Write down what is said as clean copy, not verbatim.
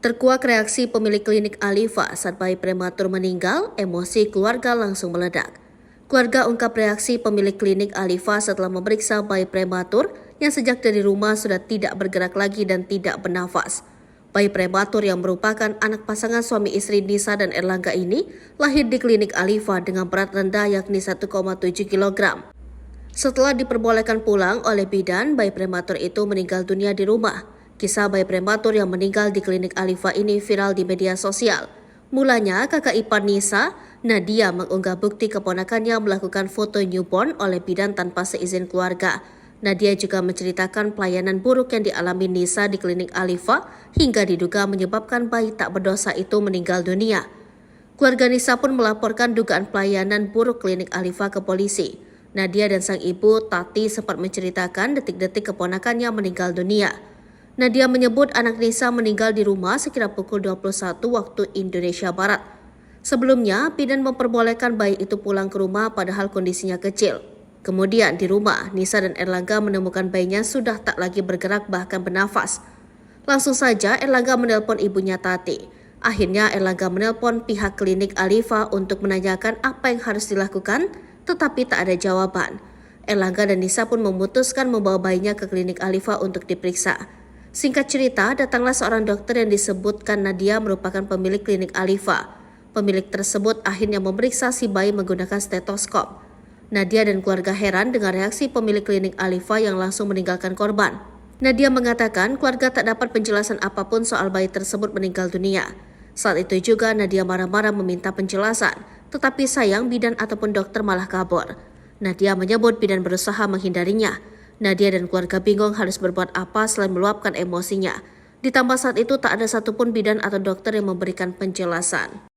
Terkuak reaksi pemilik klinik Alifa saat bayi prematur meninggal, emosi keluarga langsung meledak. Keluarga ungkap reaksi pemilik klinik Alifa setelah memeriksa bayi prematur yang sejak dari rumah sudah tidak bergerak lagi dan tidak bernafas. Bayi prematur yang merupakan anak pasangan suami istri Nisa dan Erlangga ini lahir di klinik Alifa dengan berat rendah yakni 1,7 kg. Setelah diperbolehkan pulang oleh bidan, bayi prematur itu meninggal dunia di rumah. Kisah bayi prematur yang meninggal di klinik Alifa ini viral di media sosial. Mulanya, kakak ipar Nisa, Nadia, mengunggah bukti keponakannya melakukan foto newborn oleh bidan tanpa seizin keluarga. Nadia juga menceritakan pelayanan buruk yang dialami Nisa di klinik Alifa hingga diduga menyebabkan bayi tak berdosa itu meninggal dunia. Keluarga Nisa pun melaporkan dugaan pelayanan buruk klinik Alifa ke polisi. Nadia dan sang ibu, Tati, sempat menceritakan detik-detik keponakannya meninggal dunia. Nadia menyebut anak Nisa meninggal di rumah sekira pukul 21 waktu Indonesia Barat. Sebelumnya, bidan memperbolehkan bayi itu pulang ke rumah padahal kondisinya kecil. Kemudian di rumah, Nisa dan Erlangga menemukan bayinya sudah tak lagi bergerak bahkan bernafas. Langsung saja Erlangga menelpon ibunya Tati. Akhirnya Erlangga menelpon pihak klinik Alifa untuk menanyakan apa yang harus dilakukan, tetapi tak ada jawaban. Erlangga dan Nisa pun memutuskan membawa bayinya ke klinik Alifa untuk diperiksa. Singkat cerita, datanglah seorang dokter yang disebutkan Nadia merupakan pemilik klinik Alifa. Pemilik tersebut akhirnya memeriksa si bayi menggunakan stetoskop. Nadia dan keluarga heran dengan reaksi pemilik klinik Alifa yang langsung meninggalkan korban. Nadia mengatakan keluarga tak dapat penjelasan apapun soal bayi tersebut meninggal dunia. Saat itu juga Nadia marah-marah meminta penjelasan, tetapi sayang bidan ataupun dokter malah kabur. Nadia menyebut bidan berusaha menghindarinya. Nadia dan keluarga bingung harus berbuat apa selain meluapkan emosinya. Ditambah saat itu tak ada satupun bidan atau dokter yang memberikan penjelasan.